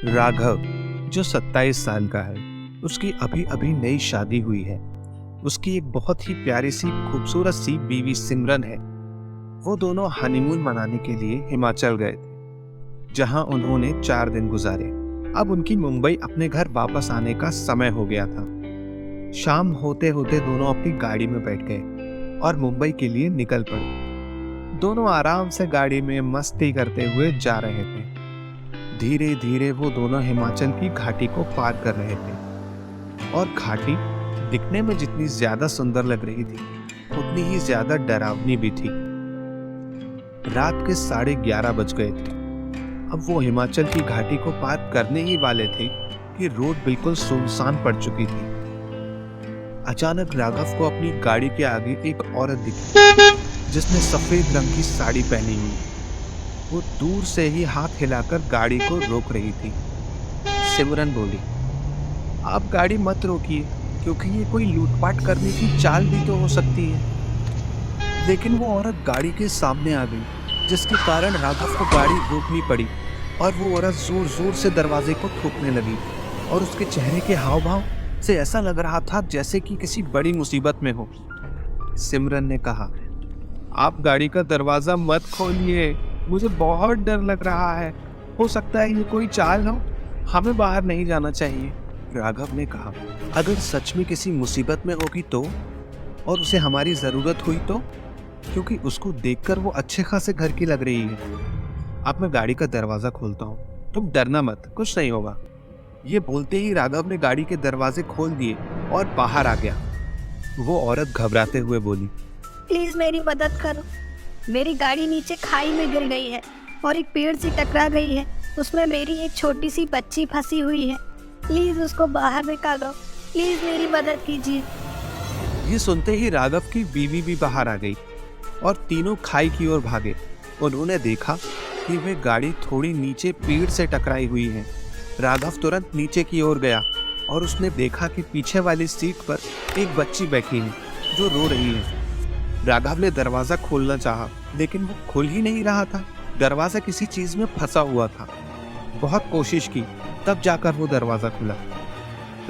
राघव, जो 27 साल का है, उसकी अभी अभी नई शादी हुई है। उसकी एक बहुत ही प्यारी सी खूबसूरत सी बीवी सिमरन है। वो दोनों हनीमून मनाने के लिए हिमाचल गए थे, जहां उन्होंने 4 दिन गुजारे। अब उनकी मुंबई अपने घर वापस आने का समय हो गया था। शाम होते होते दोनों अपनी गाड़ी में बैठ गए और मुंबई के लिए निकल पड़े। दोनों आराम से गाड़ी में मस्ती करते हुए जा रहे थे। धीरे धीरे वो दोनों हिमाचल की घाटी को पार कर रहे थे और घाटी दिखने में जितनी ज्यादा सुंदर लग रही थी, उतनी ही ज्यादा डरावनी भी थी। रात के 11:30 बज गए थे। अब वो हिमाचल की घाटी को पार करने ही वाले थे कि रोड बिल्कुल सुनसान पड़ चुकी थी। अचानक राघव को अपनी गाड़ी के आगे एक औरत दिखी, जिसने सफेद रंग की साड़ी पहनी हुई। वो दूर से ही हाथ हिलाकर गाड़ी को रोक रही थी। सिमरन बोली, आप गाड़ी मत रोकिए, क्योंकि ये कोई लूटपाट करने की चाल भी तो हो सकती है। लेकिन वो औरत गाड़ी के सामने आ गई, जिसके कारण राघव को गाड़ी रोकनी पड़ी और वो औरत जोर जोर से दरवाजे को ठोकने लगी और उसके चेहरे के हाव भाव से ऐसा लग रहा था जैसे कि किसी बड़ी मुसीबत में हो। सिमरन ने कहा, आप गाड़ी का दरवाजा मत खोलिए, मुझे बहुत डर लग रहा है। हो सकता है ये कोई चाल हो, हमें बाहर नहीं जाना चाहिए। राघव ने कहा, अगर सच में किसी मुसीबत में होगी तो, और उसे हमारी जरूरत हुई तो, क्योंकि उसको देखकर वो अच्छे खासे घर की लग रही है। अब मैं गाड़ी का दरवाजा खोलता हूँ, तुम डरना मत, कुछ नहीं होगा। ये बोलते ही राघव ने गाड़ी के दरवाजे खोल दिए और बाहर आ गया। वो औरत घबराते हुए बोली, प्लीज मेरी मदद करो, मेरी गाड़ी नीचे खाई में गिर गई है और एक पेड़ से टकरा गई है। उसमें मेरी एक छोटी सी बच्ची फंसी हुई है, प्लीज उसको बाहर निकालो, प्लीज मेरी मदद कीजिए। ये सुनते ही राघव की बीवी भी बाहर आ गई और तीनों खाई की ओर भागे। उन्होंने देखा कि वे गाड़ी थोड़ी नीचे पेड़ से टकराई हुई है। राघव तुरंत नीचे की ओर गया और उसने देखा कि पीछे वाली सीट पर एक बच्ची बैठी है जो रो रही है। राघव ने दरवाजा खोलना चाहा, लेकिन वो खुल ही नहीं रहा था। दरवाजा किसी चीज में फंसा हुआ था। बहुत कोशिश की, तब जाकर वो दरवाजा खुला।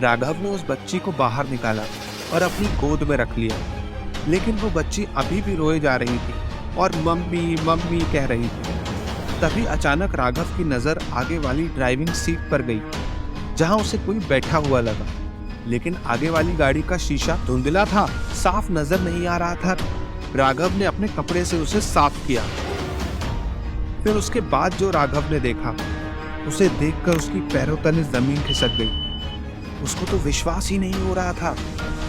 राघव ने उस बच्ची को बाहर निकाला और अपनी गोद में रख लिया, लेकिन वो बच्ची अभी भी रोए जा रही थी और मम्मी मम्मी कह रही थी। तभी अचानक राघव की नजर आगे वाली ड्राइविंग सीट पर गई, जहां उसे कोई बैठा हुआ लगा। लेकिन आगे वाली गाड़ी का शीशा धुंधला था, साफ नजर नहीं आ रहा था। राघव ने अपने कपड़े से उसे साफ किया। फिर उसके बाद जो राघव ने देखा, उसे देखकर उसकी पैरों तले जमीन खिसक गई। उसको तो विश्वास ही नहीं हो रहा था।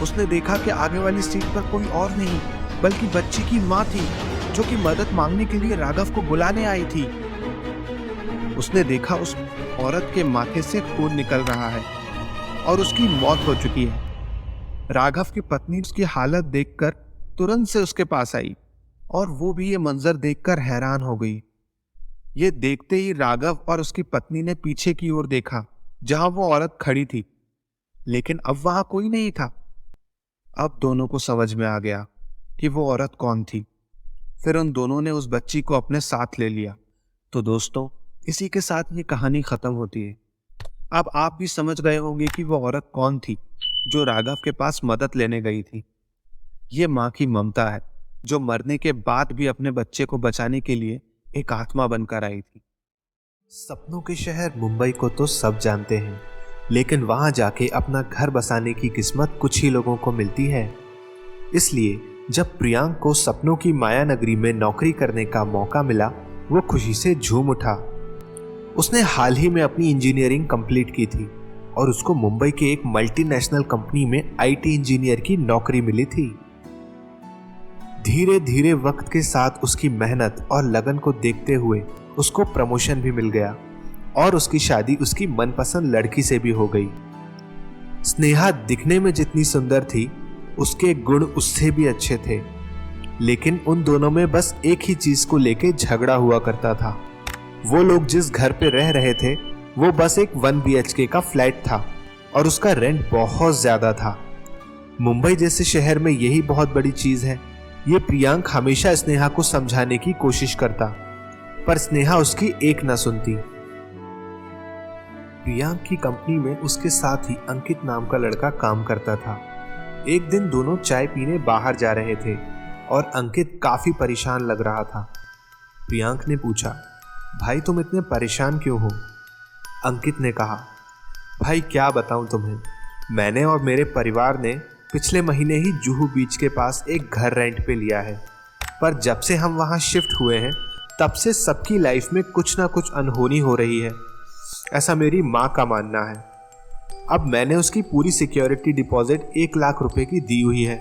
उसने देखा कि आगे वाली सीट पर कोई और नहीं, बल्कि बच्ची की माँ थी, जो कि मदद मांगने के लिए राघव को बुलाने आई थी। उसने देखा उस औरत के माथे से खून निकल रहा है और उसकी मौत हो चुकी है। राघव की पत्नी उसकी हालत देखकर तुरंत से उसके पास आई और वो भी ये मंजर देखकर हैरान हो गई। ये देखते ही राघव और उसकी पत्नी ने पीछे की ओर देखा, जहां वो औरत खड़ी थी, लेकिन अब वहां कोई नहीं था। अब दोनों को समझ में आ गया कि वो औरत कौन थी। फिर उन दोनों ने उस बच्ची को अपने साथ ले लिया। तो दोस्तों, इसी के साथ ये कहानी खत्म होती है। अब आप भी समझ गए होंगे कि वो औरत कौन थी जो राघव के पास मदद लेने गई थी। ये माँ की ममता है, जो मरने के बाद भी अपने बच्चे को बचाने के लिए एक आत्मा बनकर आई थी। सपनों के शहर मुंबई को तो सब जानते हैं, लेकिन वहां जाके अपना घर बसाने की किस्मत कुछ ही लोगों को मिलती है। इसलिए जब प्रियांक को सपनों की माया नगरी में नौकरी करने का मौका मिला, वो खुशी से झूम उठा। उसने हाल ही में अपनी इंजीनियरिंग कंप्लीट की थी और उसको मुंबई के एक मल्टीनेशनल कंपनी में आईटी इंजीनियर की नौकरी मिली थी। धीरे धीरे वक्त के साथ उसकी मेहनत और लगन को देखते हुए उसको प्रमोशन भी मिल गया और उसकी शादी उसकी मनपसंद लड़की से भी हो गई। स्नेहा दिखने में जितनी सुंदर थी, उसके गुण उससे भी अच्छे थे, लेकिन उन दोनों में बस एक ही चीज को लेके झगड़ा हुआ करता था। वो लोग जिस घर पे रह रहे थे, वो बस एक 1 BHK का फ्लैट था और उसका रेंट बहुत ज्यादा था। मुंबई जैसे शहर में यही बहुत बड़ी चीज है। ये प्रियांक हमेशा स्नेहा को समझाने की कोशिश करता, पर स्नेहा उसकी एक न सुनती। प्रियांक की कंपनी में उसके साथ ही अंकित नाम का लड़का काम करता था। एक दिन दोनों चाय पीने बाहर जा रहे थे और अंकित काफी परेशान लग रहा था। प्रियांक ने पूछा, भाई तुम इतने परेशान क्यों हो? अंकित ने कहा, भाई क्या बताऊं तुम्हें, मैंने और मेरे परिवार ने पिछले महीने ही जुहू बीच के पास एक घर रेंट पे लिया है, पर जब से हम वहां शिफ्ट हुए हैं तब से सबकी लाइफ में कुछ ना कुछ अनहोनी हो रही है, ऐसा मेरी माँ का मानना है। अब मैंने उसकी पूरी सिक्योरिटी डिपॉजिट 1 लाख रुपए की दी हुई है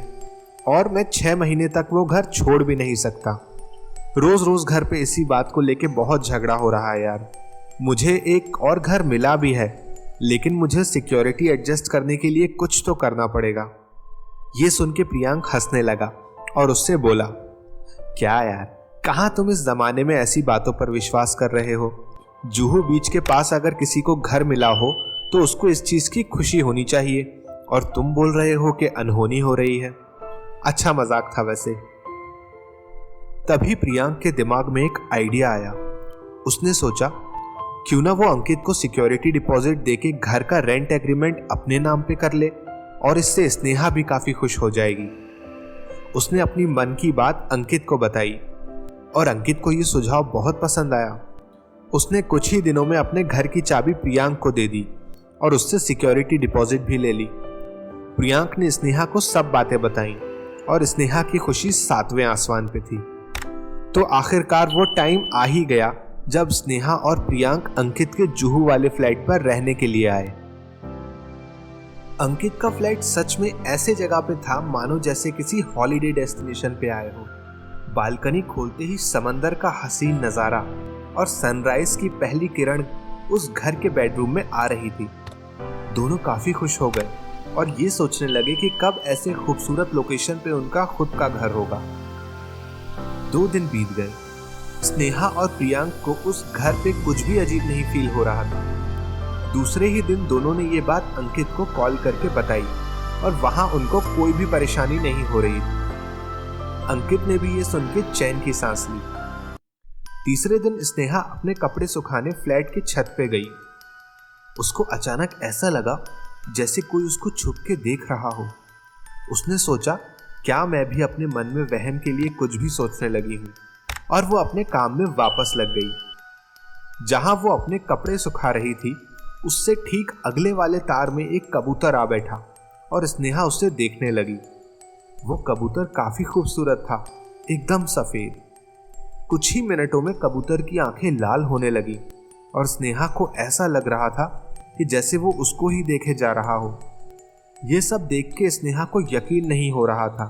और मैं 6 महीने तक वो घर छोड़ भी नहीं सकता। रोज रोज घर पे इसी बात को लेके बहुत झगड़ा हो रहा है यार। मुझे एक और घर मिला भी है, लेकिन मुझे सिक्योरिटी एडजस्ट करने के लिए कुछ तो करना पड़ेगा। ये सुन के प्रियांक हंसने लगा और उससे बोला, क्या यार, कहाँ तुम इस जमाने में ऐसी बातों पर विश्वास कर रहे हो? जुहू बीच के पास अगर किसी को घर मिला हो तो उसको इस चीज की खुशी होनी चाहिए, और तुम बोल रहे हो कि अनहोनी हो रही है। अच्छा मजाक था वैसे। तभी प्रियांक के दिमाग में एक आइडिया आया। उसने सोचा, क्यों ना वो अंकित को सिक्योरिटी डिपॉजिट देके घर का रेंट एग्रीमेंट अपने नाम पे कर ले, और इससे स्नेहा भी काफी खुश हो जाएगी। उसने अपनी मन की बात अंकित को बताई और अंकित को ये सुझाव बहुत पसंद आया। उसने कुछ ही दिनों में अपने घर की चाबी प्रियांक को दे दी और उससे सिक्योरिटी डिपॉजिट भी ले ली। प्रियांक ने स्नेहा को सब बातें बताई और स्नेहा की खुशी 7वें आसमान पे थी। तो आखिरकार वो टाइम आ ही गया जब स्नेहा और प्रियांक अंकित के जुहू वाले फ्लैट पर रहने के लिए आए। अंकित का फ्लैट सच में ऐसे जगह पे था मानो जैसे किसी हॉलिडे डेस्टिनेशन पे आए हो। बालकनी खोलते ही समंदर का हसीन नजारा और सनराइज की पहली किरण उस घर के बेडरूम में आ रही थी। दोनों काफी खुश हो गए और ये सोचने लगे कि कब ऐसे खूबसूरत लोकेशन पे उनका खुद का घर होगा। 2 दिन बीत गए। स्नेहा और प्रियांक को उस घर पे कुछ भी अजीब नहीं फील हो रहा था। दूसरे ही दिन दोनों ने ये बात अंकित को कॉल करके बताई और वहां उनको कोई भी परेशानी नहीं हो रही थी। अंकित ने भी ये सुन के चैन की सांस ली। तीसरे दिन स्नेहा अपने कपड़े सुखाने फ्लैट की छत पे गई। उसको अचानक ऐसा लगा जैसे कोई उसको छुप के देख रहा हो। उसने सोचा, क्या मैं भी अपने मन में वहम के लिए कुछ भी सोचने लगी हूँ, और वो अपने काम में वापस लग गई। जहां वो अपने कपड़े सुखा रही थी उससे ठीक अगले वाले तार में एक कबूतर आ बैठा और स्नेहा उसे देखने लगी। वो कबूतर काफी खूबसूरत था, एकदम सफेद। कुछ ही मिनटों में कबूतर की आंखें लाल होने लगी और स्नेहा को ऐसा लग रहा था कि जैसे वो उसको ही देखे जा रहा हो। ये सब देख के स्नेहा को यकीन नहीं हो रहा था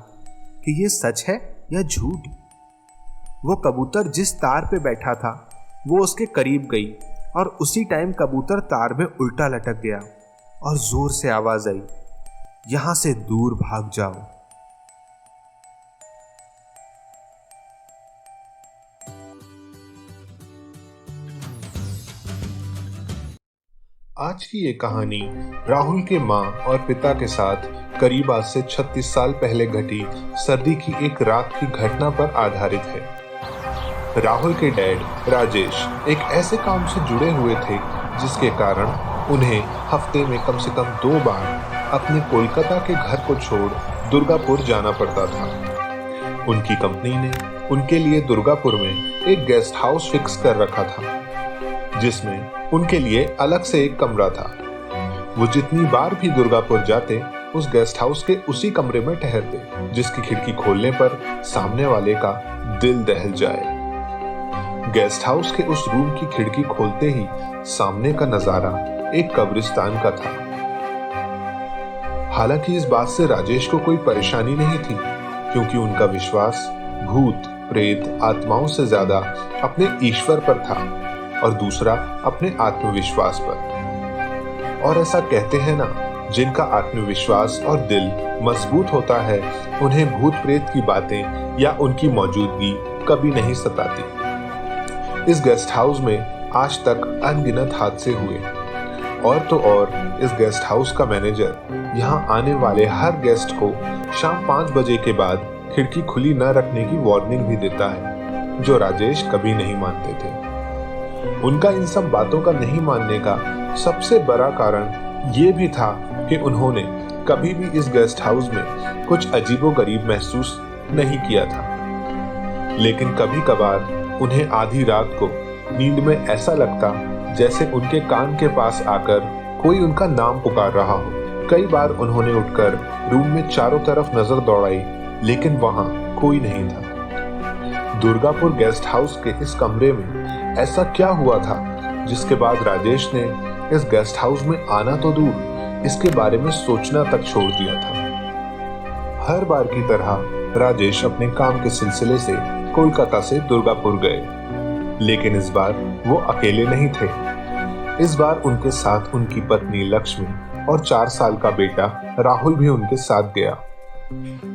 कि ये सच है या झूठ। वो कबूतर जिस तार पे बैठा था वो उसके करीब गई और उसी टाइम कबूतर तार में उल्टा लटक गया और जोर से आवाज आई, यहां से दूर भाग जाओ। आज की ये कहानी राहुल के माँ और पिता के साथ करीब आज से 36 साल पहले घटी सर्दी की एक रात की घटना पर आधारित है। राहुल के डैड राजेश एक ऐसे काम से जुड़े हुए थे जिसके कारण उन्हें हफ्ते में कम से कम 2 बार अपने कोलकाता के घर को छोड़ दुर्गापुर जाना पड़ता था। उनकी कंपनी ने उनके लिए दुर्गापुर में एक गेस्ट हाउस फिक्स कर रखा था जिसमें उनके लिए अलग से एक कमरा था। वो जितनी बार भी दुर्गापुर जाते उस गेस्ट हाउस के उसी कमरे में ठहरते जिसकी खिड़की खोलने पर सामने वाले का दिल दहल जाए। गेस्ट हाउस के उस रूम की खिड़की खोलते ही सामने का नजारा एक कब्रिस्तान का था। हालांकि इस बात से राजेश को कोई परेशानी नहीं थी क्योंकि उनका विश्वास भूत प्रेत आत्माओं से ज्यादा अपने ईश्वर पर था और दूसरा अपने आत्मविश्वास पर। और ऐसा कहते हैं ना, जिनका आत्मविश्वास और दिल मजबूत होता है उन्हें भूत प्रेत की बातें या उनकी मौजूदगी कभी नहीं सताती। इस गेस्ट हाउस में आज तक अनगिनत हादसे हुए और तो और इस गेस्ट हाउस का मैनेजर यहाँ आने वाले हर गेस्ट को शाम 5 बजे के बाद खिड़की खुली न रखने की वार्निंग भी देता है, जो राजेश कभी नहीं मानते थे। उनका इन सब बातों का नहीं मानने का सबसे बड़ा कारण ये भी था कि उन्होंने कभी भी इस गेस्ट हाउस में कुछ अजीबोगरीब महसूस नहीं किया था। लेकिन कभी कभार उन्हें आधी रात को नींद में ऐसा लगता जैसे उनके कान के पास आकर कोई उनका नाम पुकार रहा हो। कई बार उन्होंने उठकर रूम में चारों तरफ नजर दौड़ाई, लेकिन वहां कोई नहीं था। दुर्गापुर गेस्ट हाउस के इस कमरे में ऐसा क्या हुआ था जिसके बाद राजेश ने इस गेस्ट हाउस में आना तो दूर, इसके बारे में सोचना तक छोड़ दिया था। हर बार की तरह राजेश अपने काम के सिलसिले से कोलकाता से दुर्गापुर गए, लेकिन इस बार वो अकेले नहीं थे। इस बार उनके साथ उनकी पत्नी लक्ष्मी और 4 साल का बेटा राहुल भी उनके साथ गया।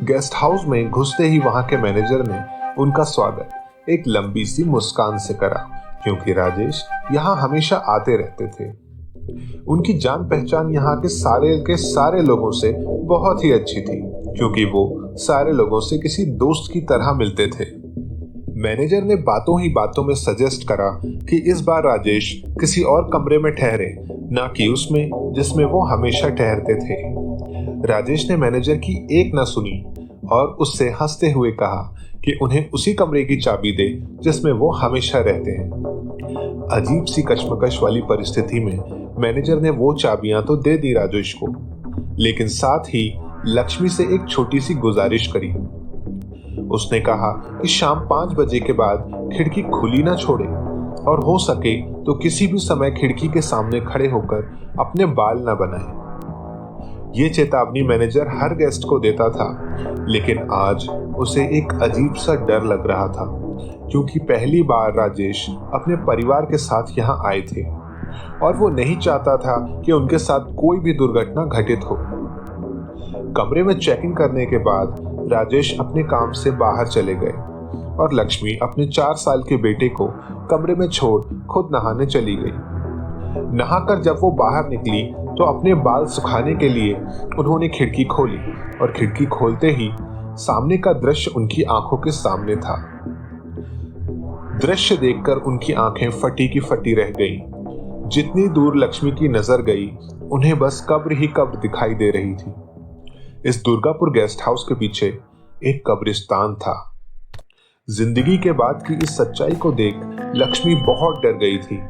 गेस्ट हाउस में घुसते ही वहां के मैनेजर ने उनका स्वागत एक लंबी सी मुस्कान से करा, क्योंकि राजेश यहाँ हमेशा आते रहते थे। उनकी जान पहचान यहाँ के सारे लोगों से बहुत ही अच्छी थी, क्योंकि वो सारे लोगों से किसी दोस्त की तरह मिलते थे। मैनेजर ने बातों ही बातों में सजेस्ट करा कि इस बार राजेश किसी और कमरे में ठहरे, ना कि उसमें जिसमें वो हमेशा ठहरते थे। राजेश ने मैनेजर की एक न सुनी और उससे हंसते हुए कहा कि उन्हें उसी कमरे की चाबी दे जिसमें वो हमेशा रहते हैं। अजीब सी कश्मकश वाली परिस्थिति में मैनेजर ने वो चाबियां तो दे दी राजेश को, लेकिन साथ ही लक्ष्मी से एक छोटी सी गुजारिश करी। उसने कहा कि शाम 5 बजे के बाद खिड़की खुली ना छोड़े और हो सके तो किसी भी समय खिड़की के सामने खड़े होकर अपने बाल ना बनाए। ये चेतावनी मैनेजर हर गेस्ट को देता था, लेकिन आज उसे एक अजीब सा डर लग रहा था, क्योंकि पहली बार राजेश अपने परिवार के साथ यहाँ आए थे और वो नहीं चाहता था कि उनके साथ कोई भी दुर्घटना घटित हो। कमरे में चेक इन करने के बाद राजेश अपने काम से बाहर चले गए और लक्ष्मी अपने 4 साल के बेटे को कमरे में छोड़ खुद नहाने चली गई। नहाकर जब वो बाहर निकली तो अपने बाल सुखाने के लिए उन्होंने खिड़की खोली और खिड़की खोलते ही सामने का दृश्य उनकी आंखों के सामने था। दृश्य देखकर उनकी आंखें फटी की फटी रह गईं। जितनी दूर लक्ष्मी की नजर गई, उन्हें बस कब्र ही कब्र दिखाई दे रही थी। इस दुर्गापुर गेस्ट हाउस के पीछे एक कब्रिस्तान था। जिंदगी के बाद की इस सच्चाई को देख लक्ष्मी बहुत डर गई थी।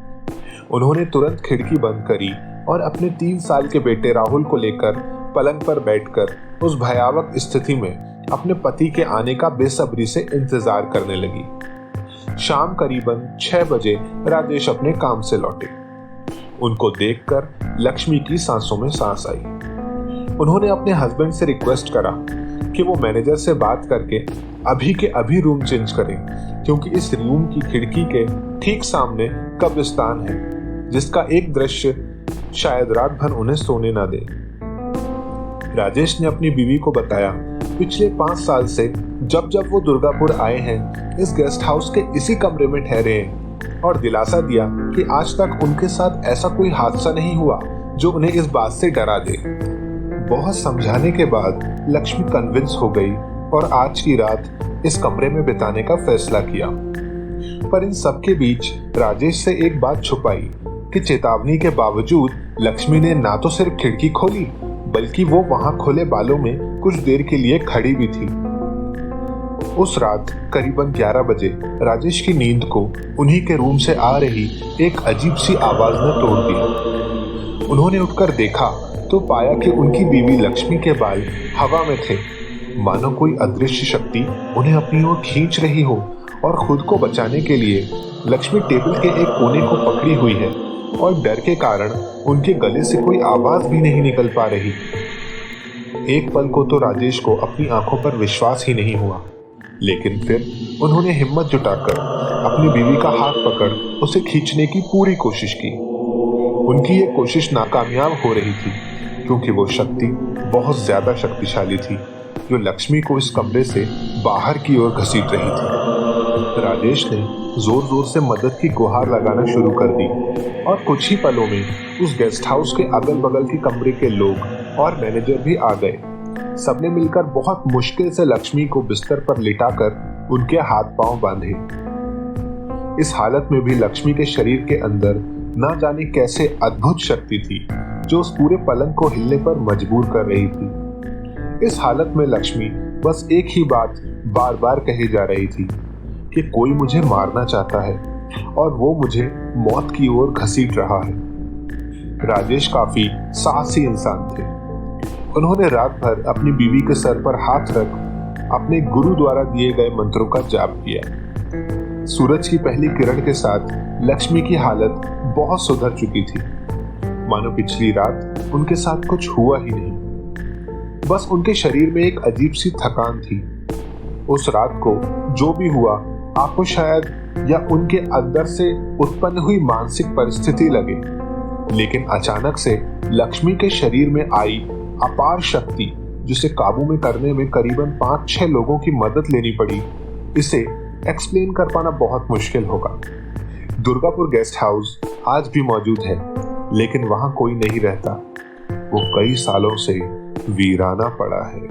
उन्होंने तुरंत खिड़की बंद करी और अपने 3 साल के बेटे राहुल को लेकर पलंग पर बैठकर उस भयावह स्थिति में अपने पति के आने का बेसब्री से इंतजार करने लगी। शाम करीबन 6 बजे राजेश अपने काम से लौटे। उनको देखकर लक्ष्मी की सांसों में सांस आई। उन्होंने अपने हस्बैंड से रिक्वेस्ट करा कि वो मैनेजर से बात करके अभी के अभी रूम चेंज करें, क्योंकि इस रूम की खिड़की के ठीक सामने कब्रिस्तान है, जिसका एक दृश्य शायद रात भर उन्हें सोने ना दे। राजेश ने अपनी बीवी को बताया पिछले 5 साल से जब जब वो दुर्गापुर आए हैं इस गेस्ट हाउस के इसी कमरे में ठहरे हैं, और दिलासा दिया कि आज तक उनके साथ ऐसा कोई हादसा नहीं हुआ जो उन्हें इस बात से डरा दे। बहुत समझाने के बाद लक्ष्मी कन्विंस हो गई और आज की रात इस कमरे में बिताने का फैसला किया। पर इन सबके बीच राजेश से एक बात छुपाई कि चेतावनी के बावजूद लक्ष्मी ने ना तो सिर्फ खिड़की खोली, बल्कि वो वहां खुले बालों में कुछ देर के लिए खड़ी भी थी। उस रात करीबन 11 बजे राजेश की नींद को उन्हीं के रूम से आ रही एक अजीब सी आवाज ने तोड़ दिया। उन्होंने उठकर देखा तो पाया कि उनकी बीवी लक्ष्मी के बाल हवा में थे, मानो कोई अदृश्य शक्ति उन्हें अपनी ओर खींच रही हो, और खुद को बचाने के लिए लक्ष्मी टेबल के एक कोने को पकड़ी हुई है और डर के कारण उनके गले से कोई आवाज भी नहीं निकल पा रही। एक पल को तो राजेश को अपनी आंखों पर विश्वास ही नहीं हुआ, लेकिन फिर उन्होंने हिम्मत जुटाकर अपनी बीवी का हाथ पकड़ उसे खींचने की पूरी कोशिश की। उनकी ये कोशिश नाकामयाब हो रही थी, क्योंकि वो शक्ति बहुत ज्यादा शक्तिशाली थी जो लक्ष्मी को इस कमरे से बाहर की ओर घसीट रही थी। राजेश ने जोर जोर से मदद की गुहार लगाना शुरू कर दी और कुछ ही पलों में उस गेस्ट हाउस के अगल बगल के कमरे के लोग और मैनेजर भी आ गए। सबने मिलकर बहुत मुश्किल से लक्ष्मी को बिस्तर पर लिटाकर उनके हाथ पांव बांधे। इस हालत में भी लक्ष्मी के शरीर के अंदर ना जाने कैसे अद्भुत शक्ति थी जो उस पूरे पलंग को हिलने पर मजबूर कर रही थी। इस हालत में लक्ष्मी बस एक ही बात बार बार कही जा रही थी कि कोई मुझे मारना चाहता है और वो मुझे मौत की ओर घसीट रहा है। राजेश काफी साहसी इंसान थे। उन्होंने रात भर अपनी बीवी के सर पर हाथ रख अपने गुरु द्वारा दिए गए मंत्रों का जाप किया। सूरज की पहली किरण के साथ लक्ष्मी की हालत बहुत सुधर चुकी थी, मानो पिछली रात उनके साथ कुछ हुआ ही नहीं। बस उनके शरीर में एक अजीब सी थकान थी। उस रात को जो भी हुआ आपको शायद या उनके अंदर से उत्पन्न हुई मानसिक परिस्थिति लगे, लेकिन अचानक से लक्ष्मी के शरीर में आई अपार शक्ति जिसे काबू में करने में करीबन 5-6 लोगों की मदद लेनी पड़ी, इसे एक्सप्लेन कर पाना बहुत मुश्किल होगा। दुर्गापुर गेस्ट हाउस आज भी मौजूद है, लेकिन वहां कोई नहीं रहता। वो कई सालों से वीराना पड़ा है।